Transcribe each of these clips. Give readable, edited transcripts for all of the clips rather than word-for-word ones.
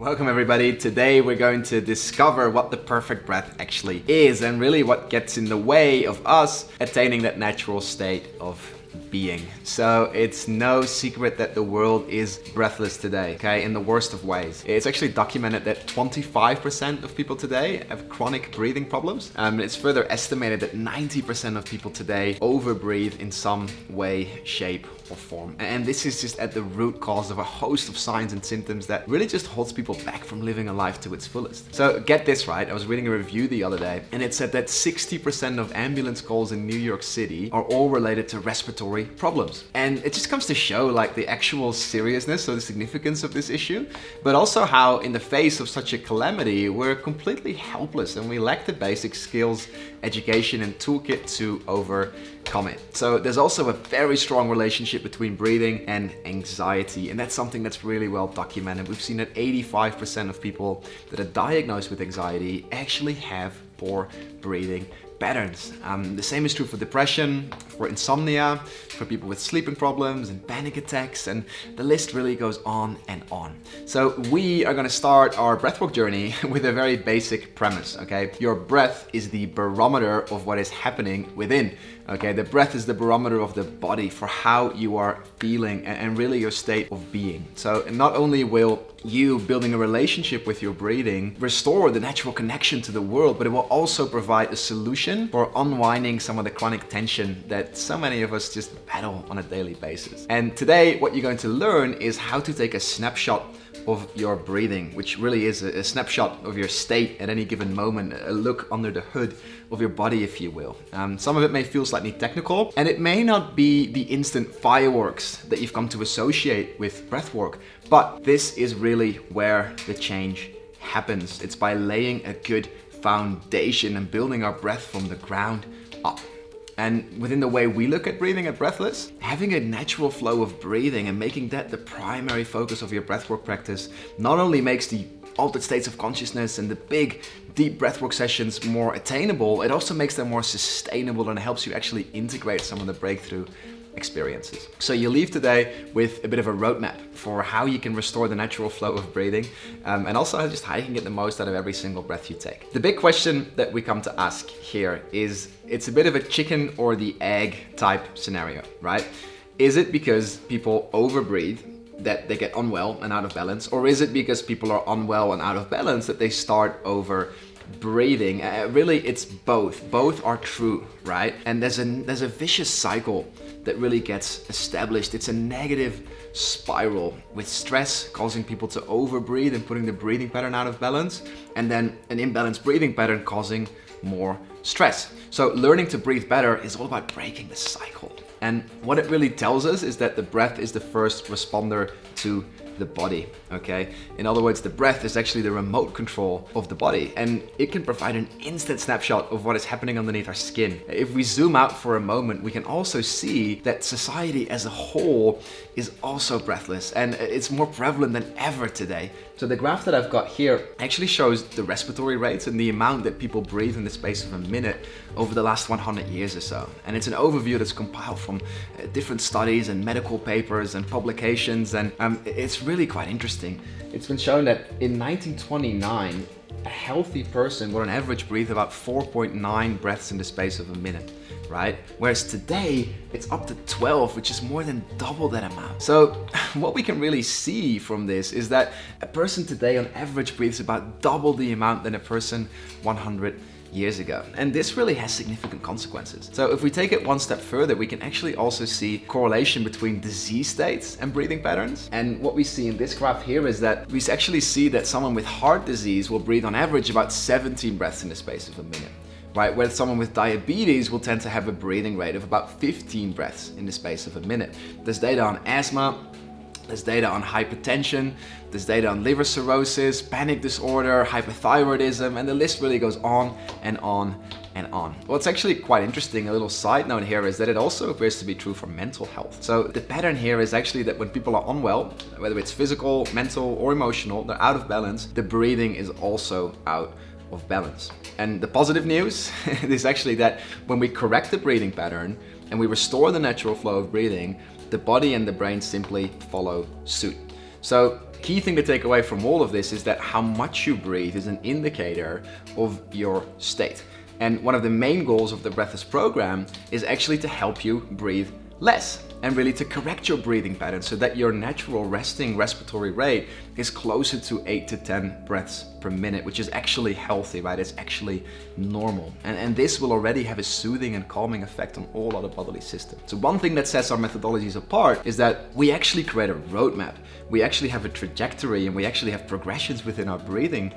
Welcome everybody. Today we're going to discover what the perfect breath actually is and really what gets in the way of us attaining that natural state of being. So it's no secret that the world is breathless today, okay, in the worst of ways. It's actually documented that 25% of people today have chronic breathing problems. It's further estimated that 90% of people today overbreathe in some way, shape or form. And this is just at the root cause of a host of signs and symptoms that really just holds people back from living a life to its fullest. So get this right, I was reading a review the other day and it said that 60% of ambulance calls in New York City are all related to respiratory problems. And it just comes to show like the actual seriousness or the significance of this issue, but also how in the face of such a calamity, we're completely helpless and we lack the basic skills, education and toolkit to overcome it. So there's also a very strong relationship between breathing and anxiety, and that's something that's really well documented. We've seen that 85% of people that are diagnosed with anxiety actually have poor breathing patterns. The same is true for depression, for insomnia, for people with sleeping problems and panic attacks, and the list really goes on and on. So we are going to start our breathwork journey with a very basic premise, okay? Your breath is the barometer of what is happening within, okay? The breath is the barometer of the body for how you are feeling and really your state of being. So not only will you building a relationship with your breathing restore the natural connection to the world, but it will also provide a solution for unwinding some of the chronic tension that so many of us just battle on a daily basis. And today what you're going to learn is how to take a snapshot of your breathing, which really is a snapshot of your state at any given moment, a look under the hood of your body, if you will. Some of it may feel slightly technical, and it may not be the instant fireworks that you've come to associate with breathwork, but this is really where the change happens. It's by laying a good foundation and building our breath from the ground up. And within the way we look at breathing at Breathless, having a natural flow of breathing and making that the primary focus of your breathwork practice not only makes the altered states of consciousness and the big, deep breathwork sessions more attainable, it also makes them more sustainable and helps you actually integrate some of the breakthrough experiences. So you leave today with a bit of a roadmap for how you can restore the natural flow of breathing and also just how you can get the most out of every single breath you take. The big question that we come to ask here is, it's a bit of a chicken or the egg type scenario, right? Is it because people overbreathe that they get unwell and out of balance, or is it because people are unwell and out of balance that they start over breathing? Really, it's both. Both are true, right? And there's a vicious cycle that really gets established. It's a negative spiral with stress causing people to overbreathe and putting the breathing pattern out of balance, and then an imbalanced breathing pattern causing more stress. So learning to breathe better is all about breaking the cycle. And what it really tells us is that the breath is the first responder to the body, okay? In other words, the breath is actually the remote control of the body, and it can provide an instant snapshot of what is happening underneath our skin. If we zoom out for a moment, we can also see that society as a whole is also breathless, and it's more prevalent than ever today. So the graph that I've got here actually shows the respiratory rates and the amount that people breathe in the space of a minute over the last 100 years or so. And it's an overview that's compiled from different studies and medical papers and publications, and it's really quite interesting. It's been shown that in 1929, a healthy person would on average breathe about 4.9 breaths in the space of a minute, right? Whereas today, it's up to 12, which is more than double that amount. So what we can really see from this is that a person today on average breathes about double the amount than a person 100 years ago. And this really has significant consequences. So if we take it one step further, we can actually also see correlation between disease states and breathing patterns. And what we see in this graph here is that we actually see that someone with heart disease will breathe on average about 17 breaths in the space of a minute, right? Where someone with diabetes will tend to have a breathing rate of about 15 breaths in the space of a minute. There's data on asthma, there's data on hypertension, there's data on liver cirrhosis, panic disorder, hypothyroidism, and the list really goes on and on and on. What's actually quite interesting, a little side note here, is that it also appears to be true for mental health. So the pattern here is actually that when people are unwell, whether it's physical, mental, or emotional, they're out of balance, the breathing is also out of balance. And the positive news is actually that when we correct the breathing pattern and we restore the natural flow of breathing, the body and the brain simply follow suit. So Key thing to take away from all of this is that how much you breathe is an indicator of your state. And one of the main goals of the Breathless program is actually to help you breathe less and really to correct your breathing pattern so that your natural resting respiratory rate is closer to 8 to 10 breaths per minute, which is actually healthy, right? It's actually normal. And this will already have a soothing and calming effect on all other bodily systems. So one thing that sets our methodologies apart is that we actually create a roadmap. We actually have a trajectory and we actually have progressions within our breathing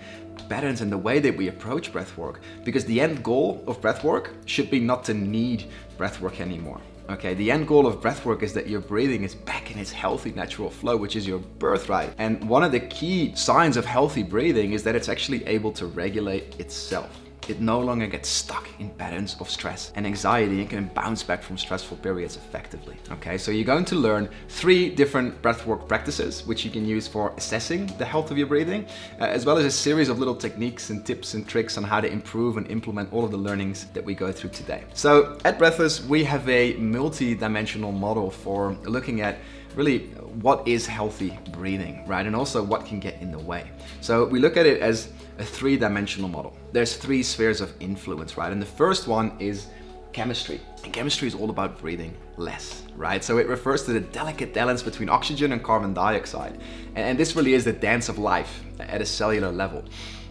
patterns and the way that we approach breathwork, because the end goal of breathwork should be not to need breathwork anymore. Okay, the end goal of breathwork is that your breathing is back in its healthy natural flow, which is your birthright. And one of the key signs of healthy breathing is that it's actually able to regulate itself. It no longer gets stuck in patterns of stress and anxiety and can bounce back from stressful periods effectively. Okay, so you're going to learn 3 different breathwork practices, which you can use for assessing the health of your breathing, as well as a series of little techniques and tips and tricks on how to improve and implement all of the learnings that we go through today. So at Breathless, we have a multi-dimensional model for looking at really what is healthy breathing, right? And also what can get in the way. So we look at it as a 3-dimensional model. There's 3 spheres of influence, right? And the first one is chemistry. And chemistry is all about breathing less, right? So it refers to the delicate balance between oxygen and carbon dioxide. And this really is the dance of life at a cellular level,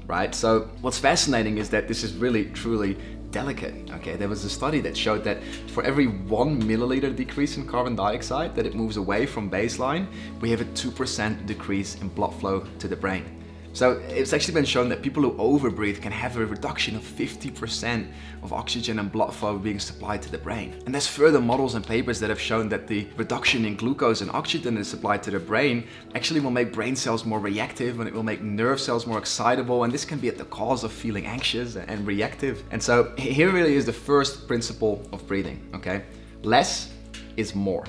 right? So what's fascinating is that this is really, truly delicate. Okay, there was a study that showed that for every 1 milliliter decrease in carbon dioxide that it moves away from baseline, we have a 2% decrease in blood flow to the brain. So it's actually been shown that people who overbreathe can have a reduction of 50% of oxygen and blood flow being supplied to the brain. And there's further models and papers that have shown that the reduction in glucose and oxygen that is supplied to the brain actually will make brain cells more reactive, and it will make nerve cells more excitable, and this can be at the cause of feeling anxious and reactive. And so here really is the first principle of breathing, okay? Less is more.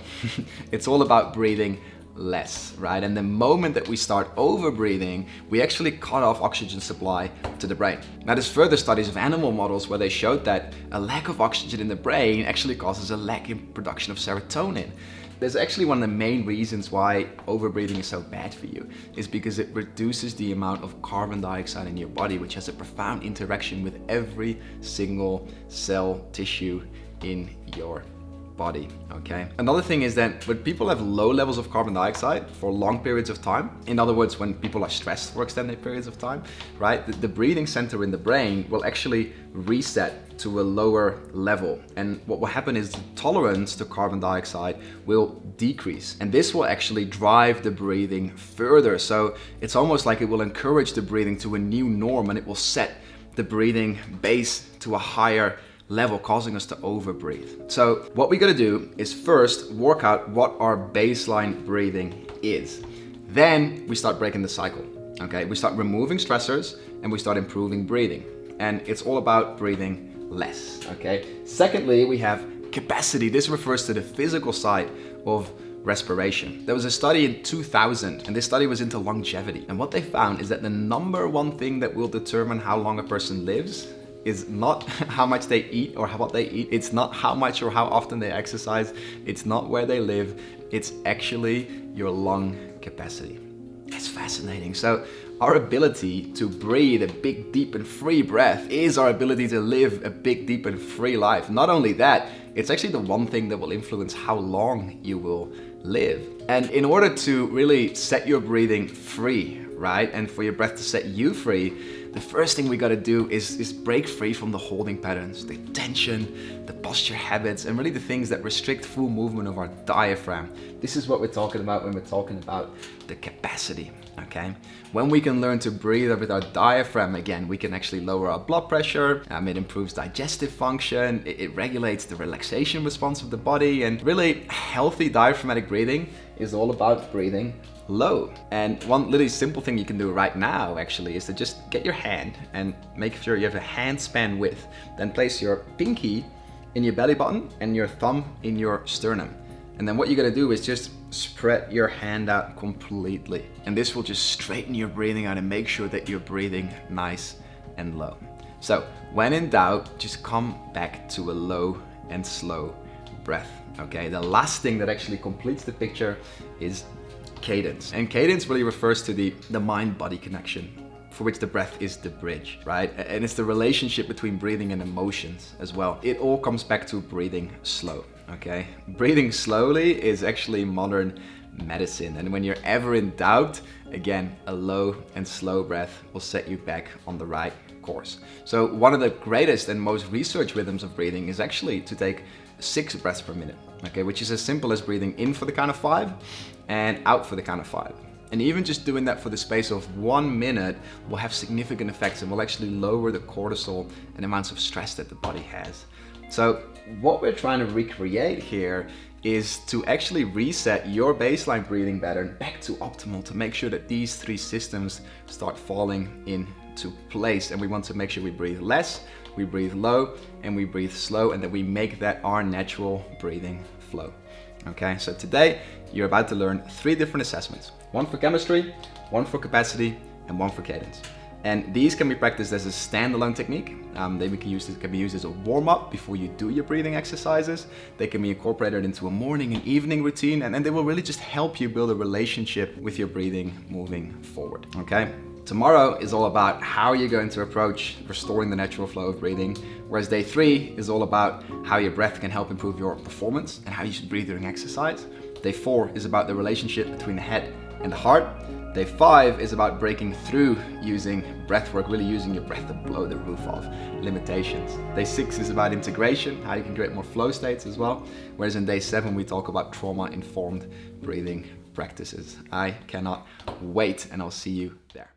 It's all about breathing less, right? And the moment that we start over breathing, we actually cut off oxygen supply to the brain. Now there's further studies of animal models where they showed that a lack of oxygen in the brain actually causes a lack in production of serotonin. There's actually one of the main reasons why overbreathing is so bad for you is because it reduces the amount of carbon dioxide in your body, which has a profound interaction with every single cell tissue in your body, okay? Another thing is that when people have low levels of carbon dioxide for long periods of time, in other words, when people are stressed for extended periods of time, right, the breathing center in the brain will actually reset to a lower level. And what will happen is the tolerance to carbon dioxide will decrease. And this will actually drive the breathing further. So it's almost like it will encourage the breathing to a new norm, and it will set the breathing base to a higher level, causing us to overbreathe. So what we gotta do is first work out what our baseline breathing is. Then we start breaking the cycle, okay? We start removing stressors and we start improving breathing. And it's all about breathing less, okay? Secondly, we have capacity. This refers to the physical side of respiration. There was a study in 2000, and this study was into longevity. And what they found is that the #1 thing that will determine how long a person lives is not how much they eat or what they eat. It's not how much or how often they exercise. It's not where they live. It's actually your lung capacity. It's fascinating. So our ability to breathe a big, deep and free breath is our ability to live a big, deep and free life. Not only that, it's actually the one thing that will influence how long you will live. And in order to really set your breathing free, right, and for your breath to set you free, the first thing we gotta do is break free from the holding patterns, the tension, the posture habits, and really the things that restrict full movement of our diaphragm. This is what we're talking about when we're talking about the capacity, okay? When we can learn to breathe with our diaphragm again, we can actually lower our blood pressure, it improves digestive function, it regulates the relaxation response of the body, and really healthy diaphragmatic breathing is all about breathing low. And one really simple thing you can do right now actually is to just get your hand and make sure you have a hand span width. Then place your pinky in your belly button and your thumb in your sternum. And then what you're gonna do is just spread your hand out completely. And this will just straighten your breathing out and make sure that you're breathing nice and low. So when in doubt, just come back to a low and slow breath, okay? The last thing that actually completes the picture is cadence. And cadence really refers to the mind-body connection, for which the breath is the bridge, right? And it's the relationship between breathing and emotions as well. It all comes back to breathing slow, okay? Breathing slowly is actually modern medicine. And when you're ever in doubt, again, a low and slow breath will set you back on the right course. So one of the greatest and most researched rhythms of breathing is actually to take 6 breaths per minute, okay? Which is as simple as breathing in for the count of 5 and out for the count of 5. And even just doing that for the space of 1 minute will have significant effects and will actually lower the cortisol and amounts of stress that the body has. So what we're trying to recreate here is to actually reset your baseline breathing pattern back to optimal, to make sure that these 3 systems start falling into place. And we want to make sure we breathe less, we breathe low, and we breathe slow, and that we make that our natural breathing flow. Okay, so today you're about to learn 3 different assessments. 1 for chemistry, 1 for capacity, and 1 for cadence. And these can be practiced as a standalone technique. They can be used as a warm-up before you do your breathing exercises. They can be incorporated into a morning and evening routine, and then they will really just help you build a relationship with your breathing moving forward, okay? Tomorrow is all about how you're going to approach restoring the natural flow of breathing, whereas day 3 is all about how your breath can help improve your performance and how you should breathe during exercise. Day 4 is about the relationship between the head and the heart. Day 5 is about breaking through using breathwork, really using your breath to blow the roof off limitations. Day 6 is about integration, how you can create more flow states as well. Whereas in day 7, we talk about trauma-informed breathing practices. I cannot wait, and I'll see you there.